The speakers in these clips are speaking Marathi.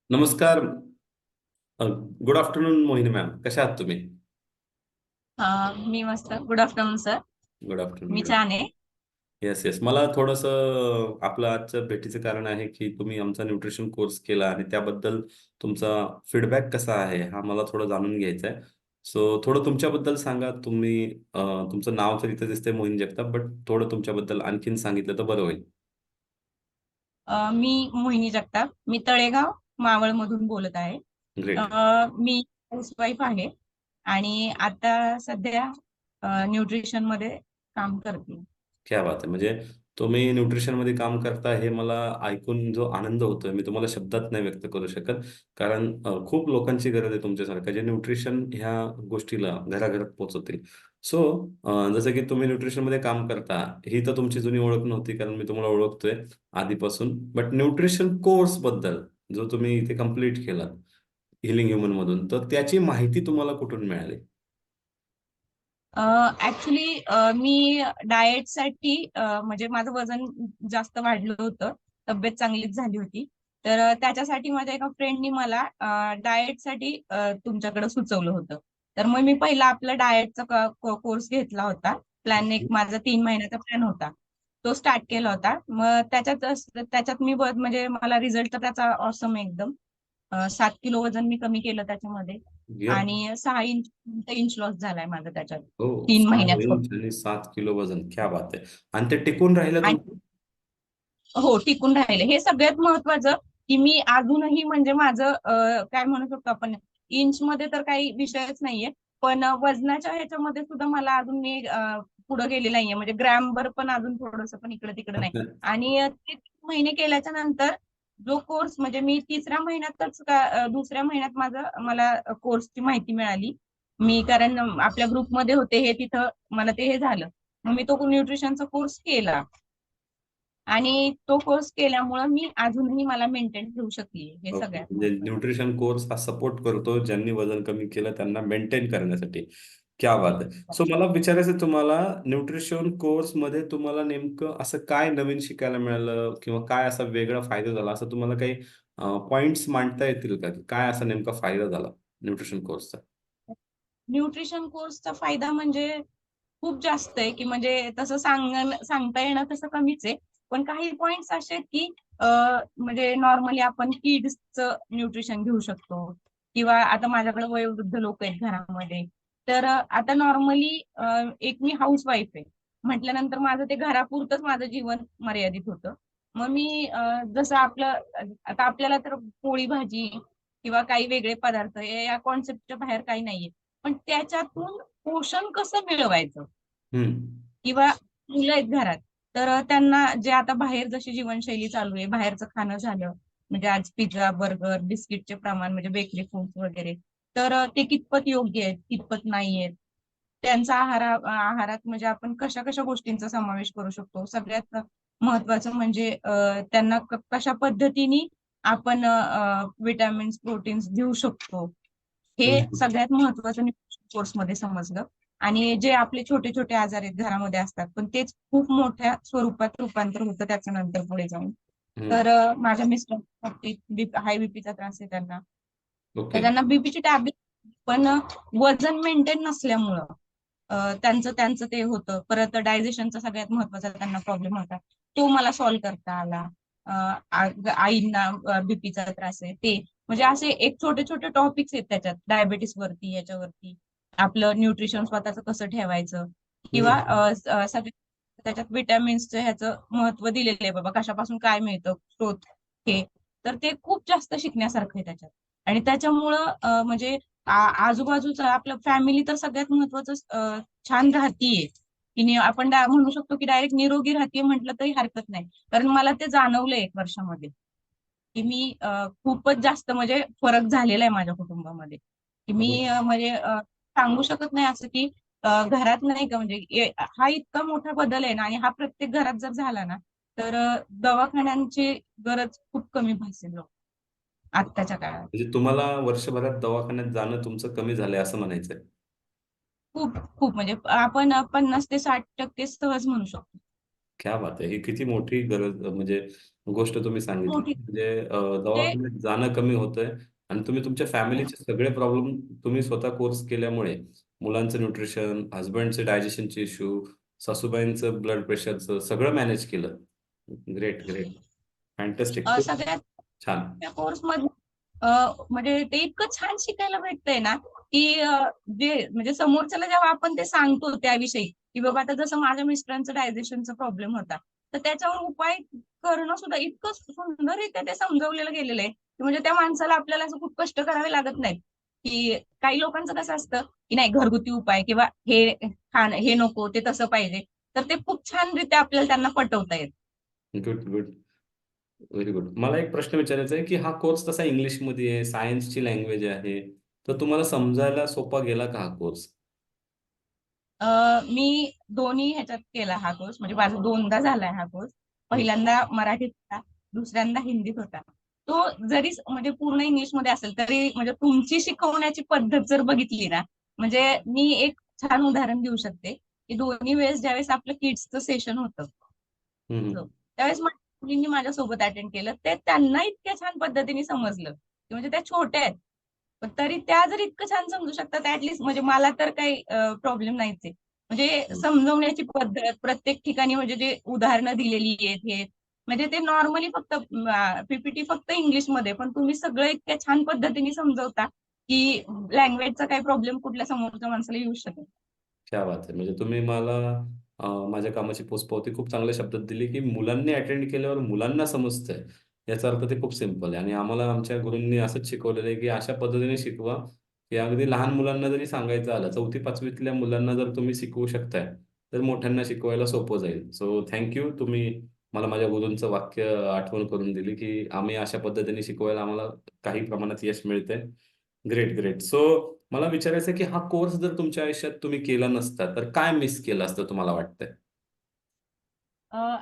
नमस्कार. गुड आफ्टरनून मोहिनी मॅम, कशा आहात तुम्ही? मी मस्त. Good afternoon sir. Good afternoon. मी छान आहे. येस येस, मला थोडंसं आपलं आजचं भेटीचं कारण आहे की तुम्ही आमचा न्यूट्रिशन कोर्स केला आणि त्याबद्दल तुमचा फीडबॅक कसा आहे हा मला थोडं जाणून घ्यायचा आहे. सो थोडं तुमच्याबद्दल सांगा. तुम्ही तुमचं नाव तर इथं दिसतंय मोहिनी जगताप, बट थोडं तुमच्याबद्दल आणखीन सांगितलं तर बरं होईल. मी मोहिनी जगताप. मी तळेगाव मावळमधून बोलत आहे. ग्रेट. मी हाऊसवाईफ आहे आणि आता सध्या न्यूट्रिशन मध्ये काम करते. क्या बात आहे. म्हणजे तुम्ही न्यूट्रिशनमध्ये काम करता हे मला ऐकून जो आनंद होतोय मी तुम्हाला शब्दात नाही व्यक्त करू शकत. कारण खूप लोकांची गरज आहे तुमच्यासारखं जे न्यूट्रिशन ह्या गोष्टीला घराघरात पोहोचवतील. सो जसं की तुम्ही न्यूट्रिशनमध्ये काम करता, ही तर तुमची जुनी ओळख नव्हती कारण मी तुम्हाला ओळखतोय आधीपासून. बट न्यूट्रिशन कोर्स बद्दल जो तुम्ही इथे कम्प्लीट केलात हिलिंग ह्युमन मधून, तर त्याची माहिती तुम्हाला कुठून मिळाली? ऍक्च्युली मी डाएटसाठी म्हणजे माझं वजन जास्त वाढलं होतं. तब्येत चांगलीच झाली होती. तर त्याच्यासाठी माझ्या एका फ्रेंडनी मला डाएटसाठी तुमच्याकडे सुचवलं होतं. तर मग मी पहिला आपला डाएटचा कोर्स घेतला होता. प्लॅन एक माझा 3 महिन्याचा प्लॅन होता. तो स्टार्ट केला होता. मग त्याच्यात मी म्हणजे मला रिझल्ट तर त्याचा ऑसम एकदम. 7 किलो वजन मी कमी केलं त्याच्यामध्ये. आणि 6 इंच लॉस झालाय माझा त्याच्यात हो. 3 महिन्यात 6 इंच फक्त. आणि 7 किलो वजन, क्या बात आहे. आणि ते टिकून राहिलं आणि तुमचं? हो, टिकून राहिले हे सगळ्यात महत्वाचं. की मी अजूनही म्हणजे माझं काय म्हणू शकतो आपण, इंच मध्ये तर काही विषयच नाहीये. पण वजनाच्या ह्याच्यामध्ये सुद्धा मला अजून मी पुढे गेले नाहीये. म्हणजे ग्रॅमभर पण अजून थोडस पण इकडे तिकडे नाही. आणि ते 3 महिने केल्याच्या नंतर जो कोर्स म्हणजे मी तिसऱ्या महिन्यातच दुसऱ्या महिन्यात मला कोर्सची माहिती मिळाली. मी कारण आपल्या ग्रुपमध्ये होते हे तिथं मला ते हे झालं. मग मी तो न्यूट्रिशनचा कोर्स केला. आणि तो कोर्स केल्यामुळं मी अजूनही मला मेंटेन ठेवू शकली हे ओके. सगळ्यात म्हणजे महत्वाचं. न्यूट्रिशन कोर्स हा सपोर्ट करतो ज्यांनी वजन कमी केलं त्यांना मेंटेन करण्यासाठी. क्या बात आहे. सो मला विचारायचं आहे तुम्हाला, न्यूट्रिशन कोर्स मध्ये तुम्हाला नेमकं असं काय नवीन शिकायला मिळालं किंवा काय असा वेगळा फायदा झाला, असं तुम्हाला काही पॉइंट्स मांडता येतील का, की काय असा नेमका फायदा झाला न्यूट्रिशन कोर्सचा? न्यूट्रिशन कोर्सचा फायदा म्हणजे खूप जास्त आहे. की म्हणजे तसं सांगता येणं तसं कमीच आहे. पण काही पॉइंट्स असे आहेत की म्हणजे नॉर्मली आपण किड्सचं न्यूट्रिशन घेऊ शकतो. किंवा आता माझ्याकडे वयोवृद्ध लोक आहेत घरामध्ये. तर आता नॉर्मली एक मी हाऊस वाईफ आहे म्हटल्यानंतर माझं ते घरापुरतंच माझं जीवन मर्यादित होतं. मग मी जसं आता आपल्याला तर पोळी भाजी किंवा काही वेगळे पदार्थ या कॉन्सेप्टच्या बाहेर काही नाहीये. पण त्याच्यातून पोषण कसं मिळवायचं हम्म. किंवा मुलं आहेत घरात. तर त्यांना जे आता बाहेर जशी जीवनशैली चालू आहे, बाहेरचं खाणं झालं म्हणजे आज पिझ्झा बर्गर बिस्किटचे प्रमाण म्हणजे बेकरी फूड्स वगैरे. तर ते कितपत योग्य आहेत कितपत नाही आहेत. त्यांचा आहारात म्हणजे आपण कशा कशा गोष्टींचा समावेश करू शकतो. सगळ्यात महत्वाचं म्हणजे त्यांना कशा पद्धतीने आपण विटॅमिन्स प्रोटीन्स देऊ शकतो. हे हम्म. सगळ्यात महत्वाचं कोर्समध्ये समजलं. आणि जे आपले छोटे छोटे आजार आहेत घरामध्ये असतात पण तेच खूप मोठ्या स्वरूपात रूपांतर होतं त्याच्या नंतर पुढे जाऊन. हम्म. तर माझ्या मिस्टर बाबतीत हाय बीपीचा त्रास आहे त्यांना. तर ओके. त्यांना बीपीची टॅबलेट पण वजन मेंटेन नसल्यामुळं त्यांचं त्यांचं ते होतं. परत डायजेशनचा सगळ्यात महत्वाचा त्यांना प्रॉब्लेम होता. तो मला सॉल्व्ह करता आला. आईंना बीपीचा त्रास आहे ते. म्हणजे असे एक छोटे छोटे टॉपिक्स आहेत त्याच्यात डायबेटीस वरती याच्यावरती. आपलं न्यूट्रिशन स्वतःच कसं ठेवायचं किंवा हम्म. त्याच्यात विटॅमिन्सचं ह्याचं महत्व दिलेलं आहे बाबा कशापासून काय मिळतं स्त्रोत हे. तर ते खूप जास्त शिकण्यासारखं आहे त्याच्यात. आणि त्याच्यामुळं म्हणजे आजूबाजूचं आपलं फॅमिली तर सगळ्यात महत्वाचं छान राहतीये. की आपण म्हणू शकतो की डायरेक्ट निरोगी राहतीये म्हटलं तरी हरकत नाही. कारण मला ते जाणवलंय 1 वर्षामध्ये. की मी खूपच जास्त म्हणजे फरक झालेला आहे माझ्या कुटुंबामध्ये. की मी म्हणजे सांगू शकत नाही असं की घरात नाही का म्हणजे हा इतका मोठा बदल आहे ना. आणि हा प्रत्येक घरात जर झाला ना तर दवाखान्यांची गरज खूप कमी भासेल आत्ताच्या काळात. म्हणजे तुम्हाला वर्षभरात दवाखान्यात जाणं तुमचं कमी झालंय असं म्हणायचंय? खूप खूप म्हणजे आपण 50 ते 60% सहज म्हणू शकतो. क्या बात आहे. ही किती मोठी गरज म्हणजे गोष्ट तुम्ही सांगितली. मोठी म्हणजे ते दवाखान्यात जाणं कमी होतंय आणि तुम्ही तुमच्या फॅमिलीचे सगळे प्रॉब्लेम तुम्ही स्वतः कोर्स केल्यामुळे मुलांचं न्यूट्रिशन, हस्बंडचे डायजेशनचे इश्यू, सासूबाईंचं ब्लड प्रेशरचं सगळं मॅनेज केलं. Great, great. फॅन्टॅस्टिक. खूप सगळ्यात छान. त्या कोर्स मध्ये म्हणजे ते इतकं छान शिकायला भेटतंय ना, की जे म्हणजे समोरच्याला जेव्हा आपण ते सांगतो त्याविषयी, की बाबा आता जसं माझ्या मिस्टरांचं डायजेशनचा प्रॉब्लेम होता, तर त्याच्यावर उपाय करणं सुद्धा इतकं सुंदररीत्या ते समजवलेलं गेलेलं आहे, की म्हणजे त्या माणसाला आपल्याला असं खूप कष्ट करावे लागत नाहीत. की काही लोकांचं कसं असतं, की नाही घरगुती उपाय किंवा हे खाणं हे नको ते तसं पाहिजे. तर ते खूप छानरीत्या आपल्याला त्यांना पटवता येत. Good, good. Very good. मला एक प्रश्न विचारायचा आहे, की हा कोर्स तसा इंग्लिशमध्ये आहे, सायन्सची लँग्वेज आहे. तर तुम्हाला समजायला सोपा गेला का हा कोर्स? मी दोन्ही ह्याच्यात केला हा कोर्स, म्हणजे माझा दोनदा झालाय हा कोर्स. पहिल्यांदा मराठीत होता, दुसऱ्यांदा हिंदीत होता. तो जरी म्हणजे पूर्ण इंग्लिशमध्ये असेल तरी म्हणजे तुमची शिकवण्याची पद्धत जर बघितली ना, म्हणजे मी एक छान उदाहरण देऊ शकते, की दोन्ही वेळेस ज्यावेळेस आपलं किड्सचं सेशन होतं, हम्म. हो. त्यावेळेस माझ्या मुलींनी माझ्यासोबत अटेंड केलं. ते त्यांना इतक्या छान पद्धतीने समजलं, की म्हणजे त्या छोट्या आहेत. पण तरी त्या जर इतकं छान समजू शकतात, ऍटलीस्ट म्हणजे मला तर काही प्रॉब्लेम नाहीच आहे. म्हणजे हम्म. समजवण्याची पद्धत प्रत्येक ठिकाणी म्हणजे जे उदाहरणं दिलेली आहेत हे म्हणजे ते नॉर्मली फक्त पीपीटी फक्त इंग्लिशमध्ये, पण तुम्ही सगळं इतक्या छान पद्धतीने समजवता की लँग्वेजचा काही प्रॉब्लेम कुठल्या समोरच्या माणसाला येऊ शकत. क्या बात आहे! म्हणजे तुम्ही मला माझ्या कामाची पोचपावती खूप चांगल्या शब्दात दिली, की मुलांनी अटेंड केल्यावर मुलांना समजतंय. याचा अर्थ ते खूप सिंपल आहे आणि आम्हाला आमच्या गुरूंनी असंच शिकवलेलं आहे, की अशा पद्धतीने शिकवा, की अगदी लहान मुलांना जरी सांगायचं आलं, 4थी-5वीतल्या मुलांना जर तुम्ही शिकवू शकताय, तर मोठ्यांना शिकवायला सोपं जाईल. सो तुम्ही मला माझ्या गुरूंचं वाक्य आठवण करून दिली, की आम्ही अशा पद्धतीने शिकवायला आम्हाला काही प्रमाणात यश मिळतंय. Great, great. सो मला विचारायचं आहे, की हा कोर्स जर तुमच्या आयुष्यात तुम्ही केला नसता, तर काय मिस केलं असतं तुम्हाला वाटतंय?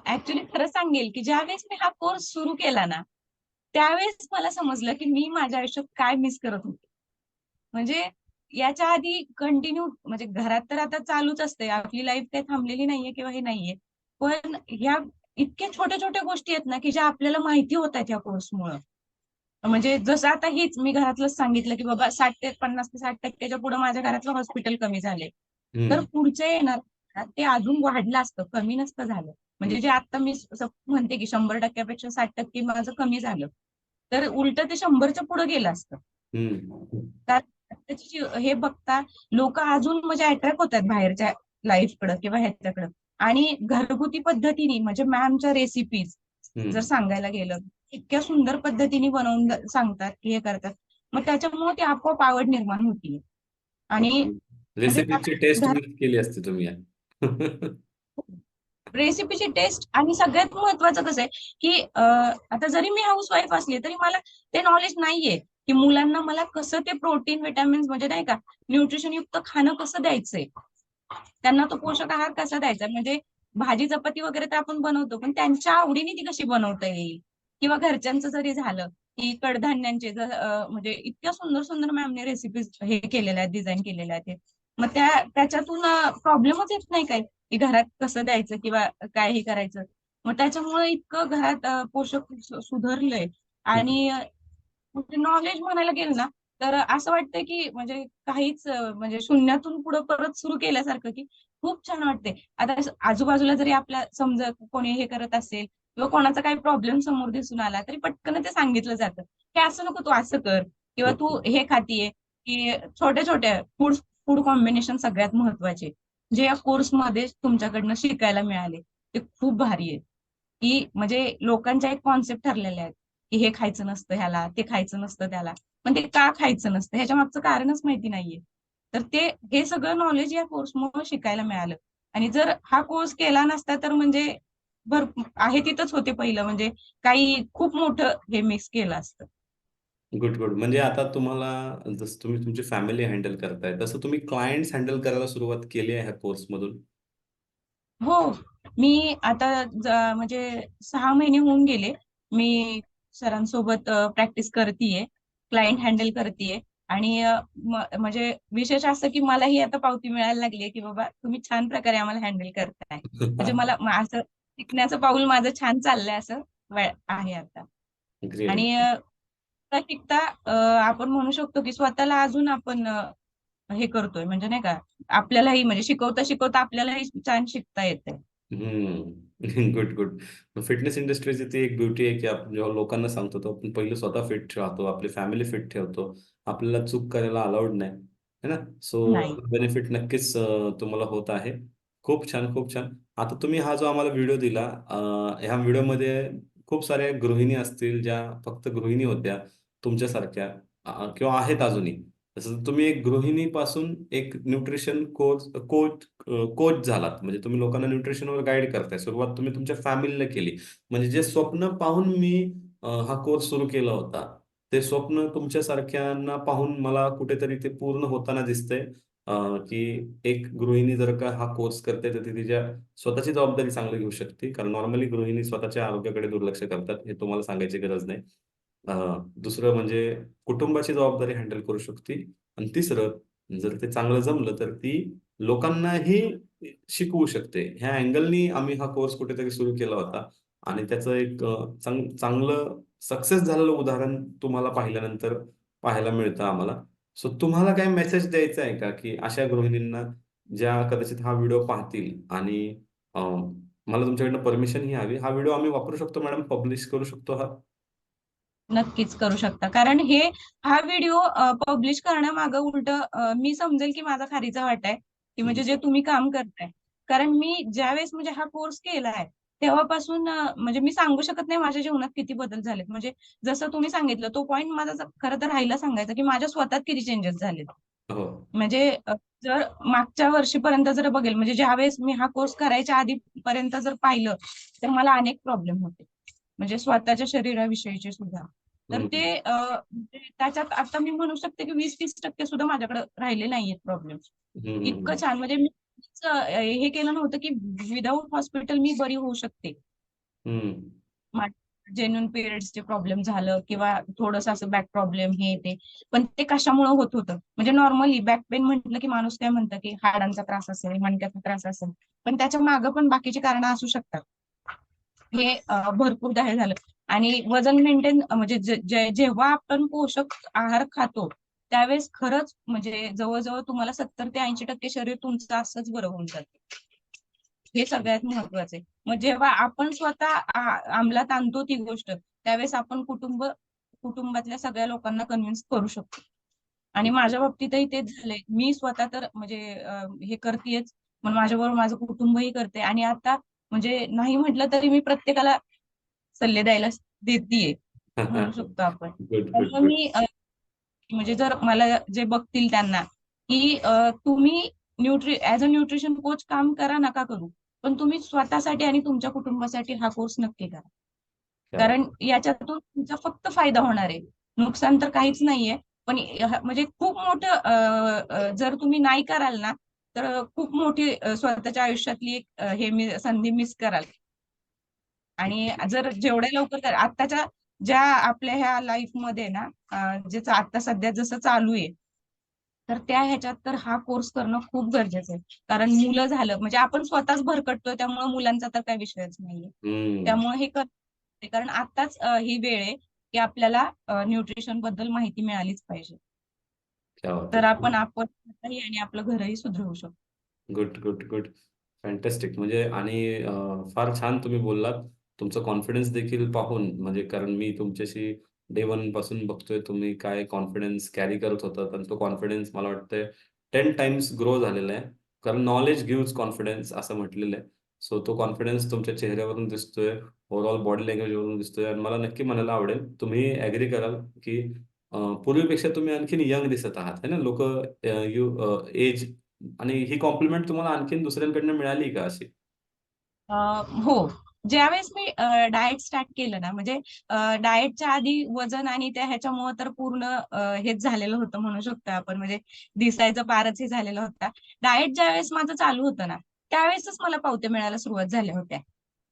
ऍक्च्युली खरं सांगेल की ज्यावेळेस मी हा कोर्स सुरू केला ना, त्यावेळेस मला समजलं की मी माझ्या आयुष्यात काय मिस करत होते. म्हणजे याच्या आधी कंटिन्यू म्हणजे घरात तर आता चालूच असते, आपली लाईफ काही थांबलेली नाहीये किंवा हे नाहीये. पण ह्या इतक्या छोट्या छोट्या गोष्टी आहेत ना, की ज्या आपल्याला माहिती होत आहेत या कोर्समुळं. म्हणजे जसं आता हीच मी घरातलंच सांगितलं, की बाबा 50 ते 60% पुढे माझ्या घरातलं हॉस्पिटल कमी झाले. तर हं, पुढचे येणार ना, ते अजून वाढलं असतं, कमी नसतं झालं. हं, म्हणजे जे आता मी म्हणते की 100%पेक्षा 60% माझं कमी झालं. तर उलट ते 100च्या पुढे गेलं असतं. हं. कारण आत्ताची हे बघता लोक अजून म्हणजे अट्रॅक्ट होतात बाहेरच्या लाईफकडे किंवा ह्याच्याकडं. आणि घरगुती पद्धतीने म्हणजे मॅमच्या रेसिपीज जर हं. सांगायला गेलं, इतक्या सुंदर पद्धतीने बनवून सांगतात की हे करतात. मग त्याच्यामुळे ती आपोआप आवड निर्माण होती. आणि ओके. म्हणजे रेसिपीची टेस्ट घरात मिस केली असती तुम्ही. रेसिपीची टेस्ट आणि सगळ्यात महत्वाचं कसं आहे, की आता जरी मी हाऊस वाईफ असली तरी मला ते नॉलेज नाहीये, की मुलांना मला कसं ते प्रोटीन, विटामिन्स म्हणजे नाही का न्यूट्रिशन युक्त खाणं कसं द्यायचंय. त्यांना तो पोषक आहार कसा द्यायचा म्हणजे भाजी चपाती वगैरे तर आपण बनवतो, पण त्यांच्या आवडीने ती कशी बनवता येईल. किंवा घरच्यांचं जरी झालं, की कडधान्यांचे म्हणजे इतक्या सुंदर सुंदर मॅमने रेसिपीज हे केलेल्या आहेत, डिझाईन केलेल्या आहेत. मग त्याच्यातून प्रॉब्लेमच येत नाही काही, की घरात कसं द्यायचं किंवा काय हे करायचं. मग त्याच्यामुळे इतकं घरात पोषक सुधारलंय. आणि म्हणजे नॉलेज म्हणायला गेलं ना, तर असं वाटतंय की म्हणजे काहीच म्हणजे शून्यातून पुढे परत सुरू केल्यासारखं, की खूप छान वाटते. आता आजूबाजूला जरी आपल्या समजा कोणी हे करत असेल किंवा कोणाचा काही प्रॉब्लेम समोर दिसून आला तरी पटकन ते सांगितलं जातं, की असं नको तू असं कर किंवा तू ओके. हे खातीये, की छोट्या छोट्या फूड फूड कॉम्बिनेशन सगळ्यात महत्वाचे जे या कोर्समध्ये तुमच्याकडनं शिकायला मिळाले ते खूप भारी आहे. की म्हणजे लोकांच्या एक कॉन्सेप्ट ठरलेल्या आहेत, की हे खायचं नसतं ह्याला, ते खायचं नसतं त्याला. पण ते का खायचं नसतं ह्याच्या मागचं कारणच माहिती नाहीये. तर ते हे सगळं नॉलेज या कोर्समुळे शिकायला मिळालं. आणि जर हा कोर्स केला नसता तर म्हणजे आहे तिथंच होते पहिलं म्हणजे काही खूप मोठं हे मिस केलं असतं. Good, good. म्हणजे आता तुम्हाला जसं तुम्ही तुमची फॅमिली हँडल करताय, तसं तुम्ही क्लायंट्स हँडल करायला सुरुवात केली आहे ह्या कोर्समधून? हो. मी आता म्हणजे 6 महिने होऊन गेले. मी सरांसोबत प्रॅक्टिस करतीये, क्लायंट हँडल करतीये. आणि म्हणजे विशेष असं की मलाही आता पावती मिळायला लागली की बाबा तुम्ही छान प्रकारे आम्हाला हँडल करताय. म्हणजे मला असं शिकण्याचं पाऊल माझं छान चाललंय असं वेळ आहे आता. ग्रेट. आणि शिकता शिकता आपण म्हणू शकतो की स्वतःला अजून आपण हे करतोय, म्हणजे नाही का, आपल्यालाही म्हणजे शिकवता शिकवता आपल्यालाही छान शिकता येते. हम्म. Good good. फिटनेस इंडस्ट्रीची ती एक ब्युटी आहे की आपण जेव्हा लोकांना सांगतो तो आपण पहिले स्वतः फिट राहतो, आपली फॅमिली फिट ठेवतो, आपल्याला चूक करायला अलाउड नाही, है ना. सो नाही. बेनिफिट नक्कीच तुम्हाला होत आहे. खूप छान, खूप छान. आता तुम्ही हा जो आम्हाला व्हिडिओ दिला, ह्या व्हिडिओमध्ये खूप साऱ्या गृहिणी असतील ज्या फक्त गृहिणी होत्या तुमच्यासारख्या, किंवा आहेत अजूनही. तसं तुम्ही एक गृहिणीपासून एक न्यूट्रिशन कोच कोच कोच झालात, म्हणजे तुम्ही लोकांना न्यूट्रिशनवर गाईड करताय. सुरुवात तुम्ही तुमच्या फॅमिलीला केली. म्हणजे जे स्वप्न पाहून मी हा कोर्स सुरू केला होता, ते स्वप्न तुमच्यासारख्यांना पाहून मला कुठेतरी ते पूर्ण होताना दिसतंय. की एक गृहिणी जर का हा कोर्स करते तर ती तिच्या स्वतःची जबाबदारी चांगली घेऊ शकते. कारण नॉर्मली गृहिणी स्वतःच्या आरोग्याकडे दुर्लक्ष करतात, हे तुम्हाला सांगायची गरज नाही. दुसरं म्हणजे कुटुंबाची जबाबदारी हँडल करू शकते. आणि तिसरं, जर ते चांगलं जमलं तर ती लोकांनाही शिकवू शकते. ह्या अँगलनी आम्ही हा कोर्स कुठेतरी सुरू केला होता. आणि त्याचं एक चांगलं सक्सेस झालेलं उदाहरण तुम्हाला पाहिल्यानंतर पाहायला मिळतं आम्हाला. सो तुम्हाला काय मेसेज द्यायचा आहे का, की अशा गृहिणींना ज्या कदाचित हा व्हिडिओ पाहतील आणि मला तुमच्याकडनं परमिशन ही हवी. हा व्हिडिओ आम्ही वापरू शकतो मॅडम? पब्लिश करू शकतो हा? नक्कीच करू शकता. कारण हा व्हिडिओ पब्लिश करण्यामागं उलट मी समजेल की माझा खारीचा वाटा आहे, की म्हणजे जे तुम्ही काम करताय. कारण मी ज्यावेळेस म्हणजे हा कोर्स केलाय, तेव्हापासून म्हणजे मी सांगू शकत नाही माझ्या जीवनात किती बदल झालेत. म्हणजे जसं तुम्ही सांगितलं, तो पॉइंट माझा खरं तर राहिला सांगायचा, की माझ्या स्वतःत किती चेंजेस झालेत. हो. म्हणजे जर मागच्या वर्षीपर्यंत जर बघेल, म्हणजे ज्यावेळेस मी हा कोर्स करायच्या आधीपर्यंत जर पाहिलं, तर मला अनेक प्रॉब्लेम होते. म्हणजे स्वतःच्या शरीराविषयीचे सुद्धा. तर हम्म, म्हणजे त्याच्यात आता मी म्हणू शकते की 20-30% सुद्धा माझ्याकडे राहिले नाहीयेत प्रॉब्लेम. हम्म, इतकं छान, म्हणजे मी हे केलं नव्हतं की विदाऊट हॉस्पिटल मी बरी होऊ शकते. हम्म. जेन्युन पिरियड्सचे प्रॉब्लेम झालं किंवा थोडंसं असं बॅक प्रॉब्लेम हे ते, पण ते कशामुळे होत होतं. म्हणजे नॉर्मली बॅक पेन म्हटलं की माणूस काय म्हणतं की हाडांचा त्रास असेल, मणक्याचा त्रास असेल, पण त्याच्या मागं पण बाकीची कारणं असू शकतात. हे भरपूरदा हे झालं. आणि वजन मेंटेन म्हणजे जेव्हा आपण पोषक आहार खातो, त्यावेळेस खरंच म्हणजे जवळजवळ तुम्हाला 70 ते 80% शरीर तुमचं असंच बरं होऊन जातं. हे सगळ्यात महत्वाचं आहे. मग जेव्हा आपण स्वतः अंमलात आणतो ती गोष्ट, त्यावेळेस आपण कुटुंबातल्या सगळ्या लोकांना कन्व्हिन्स करू शकतो. आणि माझ्या बाबतीतही तेच झालंय. मी स्वतः तर म्हणजे हे करतेच, पण माझ्याबरोबर माझं कुटुंबही करते. आणि आता म्हणजे नाही म्हटलं तरी मी प्रत्येकाला सल्ले द्यायला देतीये, म्हणू शकतो आपण. गुड गुड त्यामुळे गुड. मी म्हणजे जर मला जे बघतील त्यांना, की तुम्ही ऍज अ न्यूट्रिशन कोच काम करा नका करू, पण तुम्ही स्वतःसाठी आणि तुमच्या कुटुंबासाठी हा कोर्स नक्की करा. क्या कारण बात. याच्यातून तुमचा फक्त फायदा होणार आहे, नुकसान तर काहीच नाहीये. पण म्हणजे खूप मोठं जर तुम्ही नाही कराल ना, तर खूप मोठी स्वतःच्या आयुष्यातली एक संधी मिस कराल. आणि जर जेवढ्या लवकर आत्ताच्या ज्या आपल्या ह्या लाईफ मध्ये ना, जे आता सध्या जसं चालू आहे, तर त्या ह्याच्यात तर हा कोर्स करणं खूप गरजेचं आहे. कारण मुलं झालं म्हणजे आपण स्वतःच भरकटतोय, त्यामुळे मुलांचा तर काही विषयच नाहीये. हम्म. त्यामुळे कारण आताच ही वेळ आहे की आपल्याला न्यूट्रिशन बद्दल माहिती मिळालीच पाहिजे. क्या बात तर आहे. आपण स्वतःही आणि आपलं घरही सुधरवू शकतो. Good good good. फॅन्टॅस्टिक. म्हणजे आणि फार छान तुम्ही बोललात. तुमचा कॉन्फिडन्स देखील पाहून, म्हणजे कारण मी तुमच्याशी डे वन पासून बघतोय तुम्ही काय कॉन्फिडन्स कॅरी करत होतात, आणि तो कॉन्फिडन्स मला वाटतंय 10 टाइम्स ग्रो झालेला आहे. कारण नॉलेज गिव्हज कॉन्फिडन्स असं म्हटलेलं आहे. सो तो कॉन्फिडन्स तुमच्या चेहऱ्यावरून दिसतोय, ओव्हरऑल बॉडी लँग्वेजवरून दिसतोय. आणि मला नक्की म्हणायला आवडेल, तुम्ही ॲग्री कराल की पूर्वीपेक्षा तुम्ही आणखीन यंग दिसत आहात है ना. लोक एज, आणि ही कॉम्प्लिमेंट तुम्हाला आणखीन दुसऱ्यांकडनं मिळाली का अशी? हो. ज्यावेळेस मी डाएट स्टार्ट केलं ना, म्हणजे डाएटच्या आधी वजन आणि त्या ह्याच्यामुळे तर पूर्ण हेच झालेलं होतं, म्हणू शकतो आपण. म्हणजे दिसायचं पारच हे झालेलं होता. डाएट ज्यावेळेस माझं चालू होतं ना, त्यावेळेसच मला पावत्या मिळायला सुरुवात झाल्या होत्या,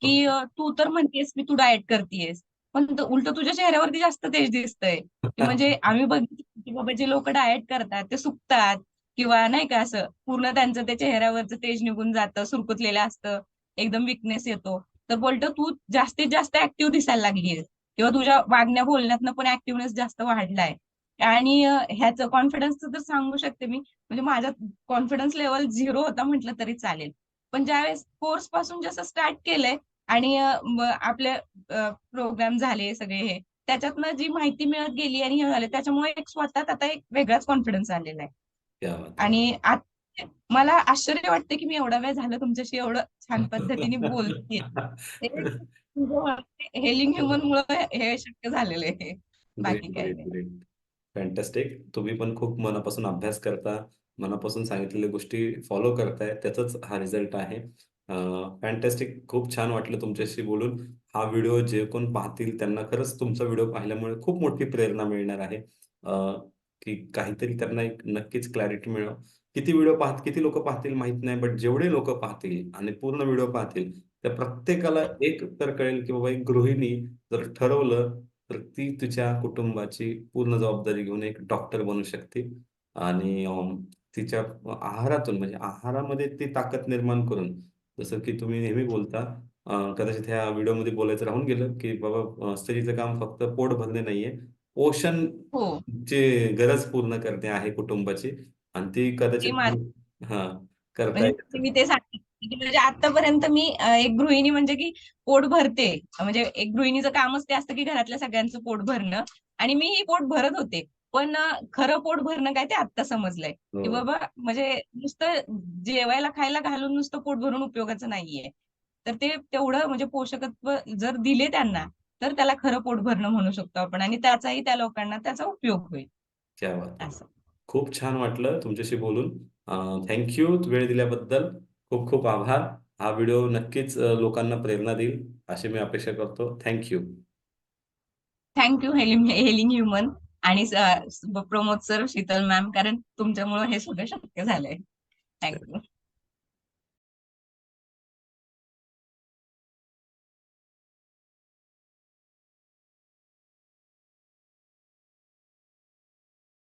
की ओके. तू तर म्हणतेस की तू डाएट करतेयस, पण उलट तुझ्या चेहऱ्यावरती जास्त तेज दिसतंय. की म्हणजे आम्ही बघितलं की बाबा जे लोक डाएट करतात ते सुकतात, किंवा नाही का असं पूर्ण त्यांचं ते चेहऱ्यावरचं तेज निघून जातं, सुरकुतलेलं असतं, एकदम विकनेस येतो. तर बोलतो तू जास्तीत जास्त ऍक्टिव्ह दिसायला लागली किंवा तुझ्या वागण्या बोलण्यातनं पण ऍक्टिव्हनेस जास्त वाढलाय. आणि ह्याचं कॉन्फिडन्सचं तर सांगू शकते मी, म्हणजे माझा कॉन्फिडन्स लेवल 0 होता म्हटलं तरी चालेल. पण ज्यावेळेस कोर्स पासून जसं स्टार्ट केलंय आणि आपले प्रोग्राम झाले सगळे हे, त्याच्यातनं जी माहिती मिळत गेली आणि हे झाले, त्याच्यामुळे एक स्वतःत आता एक वेगळाच कॉन्फिडन्स आलेला आहे. क्या बात है. आणि मला आश्चर्य वाटतं की मी एवढा वेळ झालं तुमच्याशी एवढं छान पद्धतीने बोलतेय. हेलिंग ह्युमन मुळे हे शक्य झालेलं आहे, ग्रेट, बाकी काही ग्रेट, नाही. ग्रेट. फॅन्टॅस्टिक. तुम्ही पण खूप मनापासून अभ्यास करता, मनापासून सांगितलेल्या गोष्टी फॉलो करताय, त्याचाच हा रिझल्ट आहे. फॅन्टॅस्टिक. खूप छान वाटलं तुमच्याशी बोलून. हा व्हिडिओ जे कोण पाहतील त्यांना खरंच तुमचा व्हिडिओ पाहिल्यामुळे खूप मोठी प्रेरणा मिळणार आहे. की काहीतरी त्यांना एक नक्कीच क्लॅरिटी मिळेल. किती लोकं पाहतील माहीत नाही, बट जेवढे लोकं पाहतील आणि पूर्ण व्हिडिओ पाहतील, त्या प्रत्येकाला एक तर कळेल, की बाबा एक गृहिणी जर ठरवलं तर ती तिच्या कुटुंबाची पूर्ण जबाबदारी घेऊन एक डॉक्टर बनू शकते आणि तिच्या आहारातून म्हणजे आहारामध्ये ती ताकद निर्माण करून जसं की तुम्ही नेहमी बोलता कदाचित ह्या व्हिडिओमध्ये बोलायचं राहून गेलं, की बाबा स्त्रीचं काम फक्त पोट भरणे नाहीये, हो, पोषणची गरज पूर्ण करणे आहे कुटुंबाची आणि ती ते कदाचित माझं हां, करता म्हणजे येतं. मी ते सांगते की म्हणजे आतापर्यंत मी एक गृहिणी म्हणजे की पोट भरते, म्हणजे एक गृहिणीचं कामच ते असतं की घरातल्या सगळ्यांचं पोट भरणं, आणि मी ही पोट भरत होते. पण खरं पोट भरणं काय ते आत्ता समजलंय की हो, बाबा म्हणजे नुसतं जेवायला खायला घालून नुसतं पोट भरून उपयोगाचं नाहीये. तर ते तेवढं म्हणजे पोषकत्व जर दिले त्यांना, तर त्याला खरं पोट भरणं म्हणू शकतो आपण, आणि त्याचाही त्या लोकांना त्याचा उपयोग होईल क्या बात है. असं. खूप छान वाटलं तुमच्याशी बोलून. वेळ दिल्याबद्दल. खूप खूप आभार. हा व्हिडिओ नक्कीच लोकांना प्रेरणा देईल, अशी मी अपेक्षा करतो. Thank thank you hailing hailing human आणि प्रमोद सर, शीतल मॅम, कारण तुमच्यामुळे हे सगळं शक्य झालंय. थँक्यू.